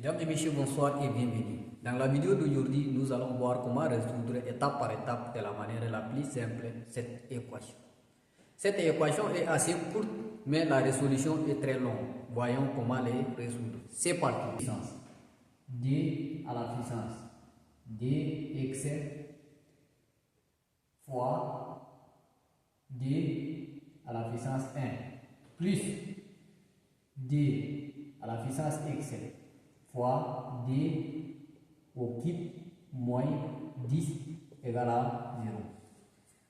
Mesdames et messieurs, bonsoir et bienvenue. Dans la vidéo d'aujourd'hui, nous allons voir comment résoudre étape par étape de la manière la plus simple cette équation. Cette équation est assez courte, mais la résolution est très longue. Voyons comment les résoudre. C'est parti. D à la puissance dx fois d à la puissance 1 plus d à la puissance x fois d au cube moins 10 égale à 0.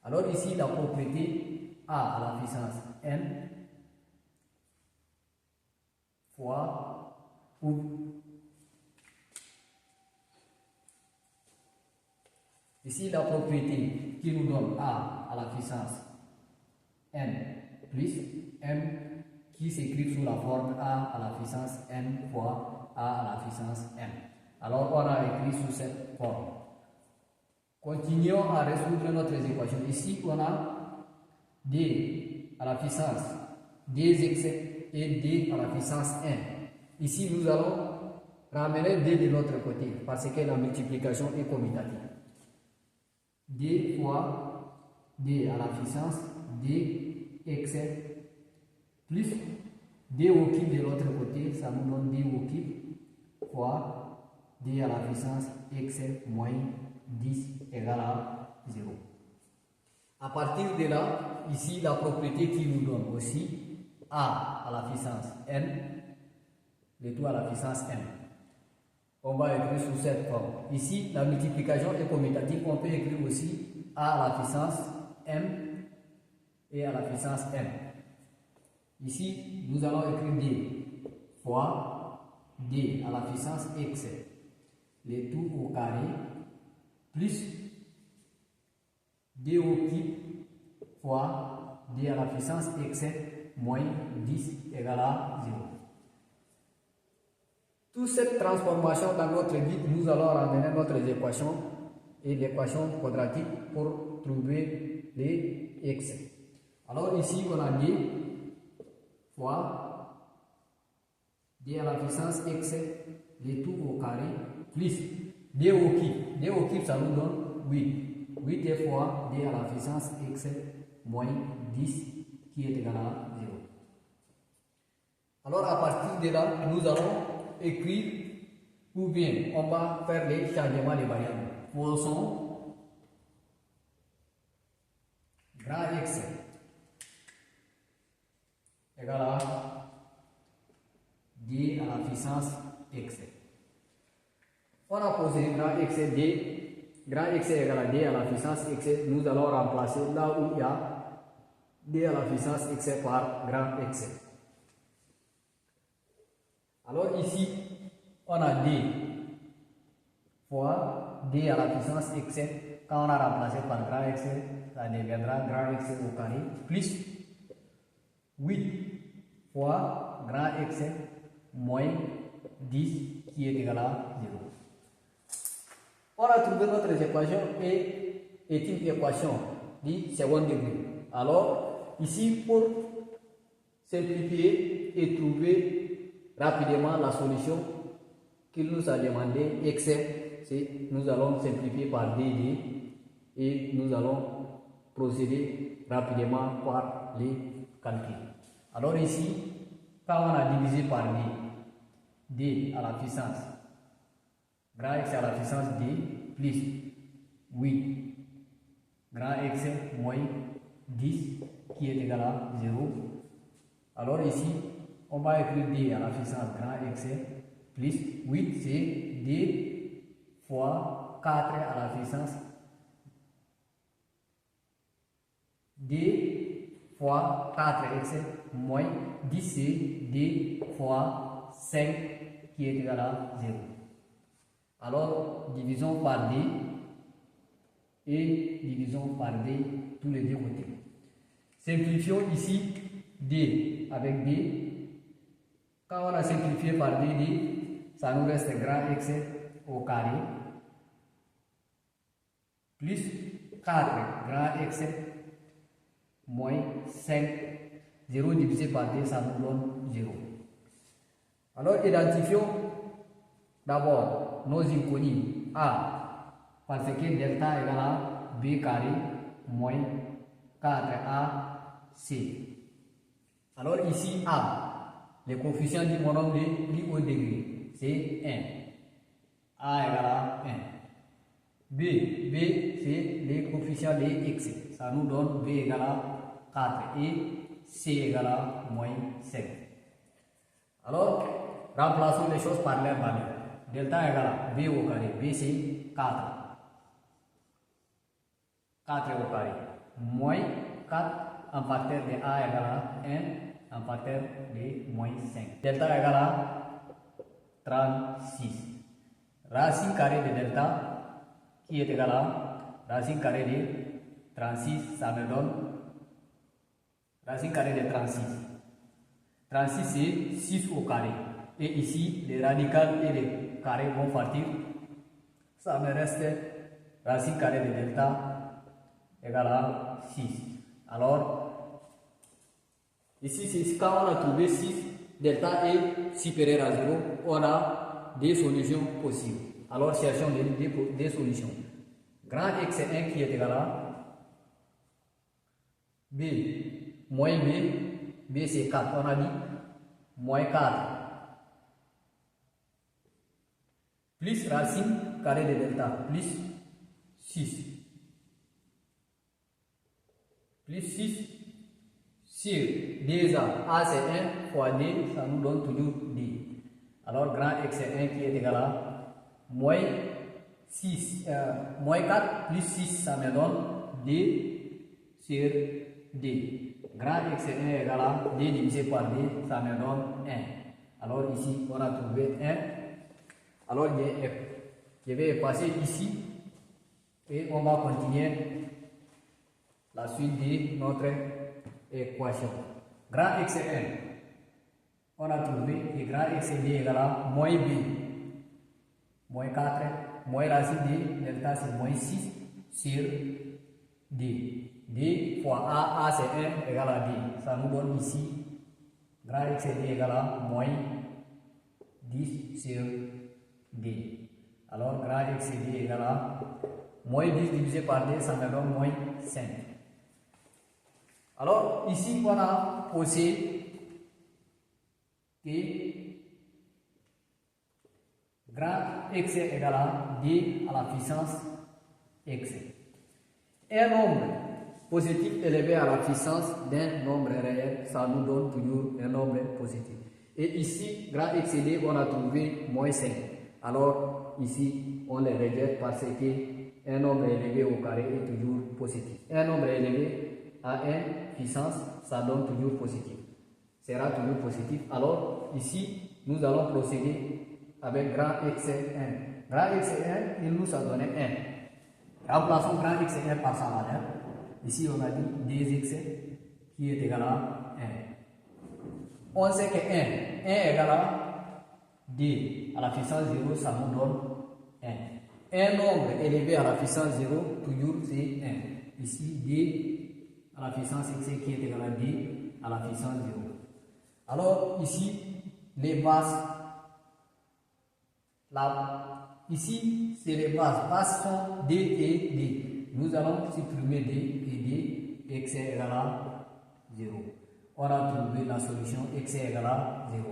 Alors ici, la propriété a à la puissance n fois ici la propriété qui nous donne a à la puissance n plus m qui s'écrit sous la forme a à la puissance n fois a à la puissance n. Alors on a écrit sous cette forme. Continuons à résoudre notre équation. Ici on a d à la puissance dx et d à la puissance n. Ici nous allons ramener d de l'autre côté parce que la multiplication est commutative. D fois d à la puissance dx plus d au cube de l'autre côté, ça nous donne d au cube fois d à la puissance x moins 10 égale à 0. À partir de là, ici la propriété qui nous donne aussi a à la puissance n, le tout à la puissance n. On va écrire sous cette forme. Ici, la multiplication est commutative. On peut écrire aussi a à la puissance m et à la puissance n. Ici, nous allons écrire d fois d à la puissance x, le tout au carré, plus d au cube fois d à la puissance x moins 10 égale à 0. Toute cette transformation dans notre guide, nous allons ramener notre équation et l'équation quadratique pour trouver les x. Alors ici, on a d fois d à la puissance x, le tout au carré, plus d au cube. D au cube, ça nous donne 8. 8 fois d à la puissance x moins 10 qui est égal à 0. Alors à partir de là, nous allons écrire ou bien on va faire les changements de variables. Faisons grand x égale à d à la puissance x. On a posé grand x d, grand x égale à d à la puissance x. Nous allons remplacer là où il y a d à la puissance x par grand x. Alors ici, on a d fois d à la puissance x. Quand on a remplacé par grand x, ça deviendra grand x au carré plus 8 fois grand x moins 10 qui est égal à 0. On a trouvé notre équation et est une équation du second degré. Alors ici, pour simplifier et trouver rapidement la solution qu'il nous a demandé, x, nous allons simplifier par dd et nous allons procéder rapidement par les calculs. Alors ici, quand on a divisé par d à la puissance grand x à la puissance d plus 8 grand x moins 10 qui est égal à 0. Alors ici, on va écrire d à la puissance grand x plus 8, c'est d fois 4 à la puissance d fois 4x moins 10, c'est d fois 5 qui est égal à 0. Alors, divisons par d et divisons par d tous les deux côtés. Simplifions ici d avec d. Quand on a simplifié par d, ça nous reste grand x au carré plus 4 grand x moins 5. 0 divisé par d, ça nous donne 0. Alors identifions D'abord, nos inconnus A, parce que delta égale à B carré moins 4AC. Alors ici A, le coefficient du monome de plus haut degré, c'est 1. A égale à 1. B c'est le coefficient de x, ça nous donne B égale à 4 et C égale à moins 5. Alors, remplaçons les choses par leur valeur. Delta égale à B au carré, B c'est 4. 4 au carré, moins 4 en facteur de A égale à 1 en facteur de moins 5. Delta égale à 36. Racine carrée de delta qui est égal à racine carrée de 36, ça me donne racine carrée de 36. 36 c'est 6 au carré. Et ici, les radicales et les carrés vont partir. Ça me reste racine carrée de delta égale à 6. Alors, ici, c'est quand on a trouvé 6, delta est supérieur à 0, on a des solutions possibles. Alors, cherchons des solutions. Grand X est 1 qui est égal à B, moins B c'est 4, on a dit moins 4, plus racine carrée de delta, plus 6, plus 6 sur 2A, A c'est 1 fois D, ça nous donne toujours D. Alors, grand X est 1 qui est égal à moins 4 plus 6, ça me donne D sur D. Grand X est 1 égale à D divisé par D, ça me donne 1. Alors ici, on a trouvé 1. Alors je vais passer ici et on va continuer la suite de notre équation. Grand X est 1. On a trouvé que grand X est égale à moins B, moins 4, moins racine de delta c'est moins 6 sur D. D fois A c'est 1 égale à D. Ça nous donne ici grand X est égale à moins 10 sur D. Alors grand X est égale à moins 10 divisé par D, ça me donne moins 5. Alors ici on a posé que grand X est égal à D à la puissance X. Un nombre positif élevé à la puissance d'un nombre réel, ça nous donne toujours un nombre positif. Et ici, grand X et D, on a trouvé moins 5. Alors ici, on les rejette parce que un nombre élevé au carré est toujours positif. Un nombre élevé à 1 puissance, ça donne toujours positif. Sera toujours positif. Alors ici, nous allons procéder avec grand X est 1. Grand X est 1, il nous a donné 1. Remplaçons grand X est 1 par sa valeur. Ici, on a dit 2x qui est égal à 1. On sait que 1 est égal à D à la puissance 0, ça nous donne 1. Un nombre élevé à la puissance 0, toujours c'est 1. Ici, D à la puissance x qui est égal à D à la puissance 0. Alors, ici, les bases. Ici, c'est les bases. Bases sont D et D. Nous allons supprimer D et D, x est égal à 0. On a trouvé la solution x est égal à 0.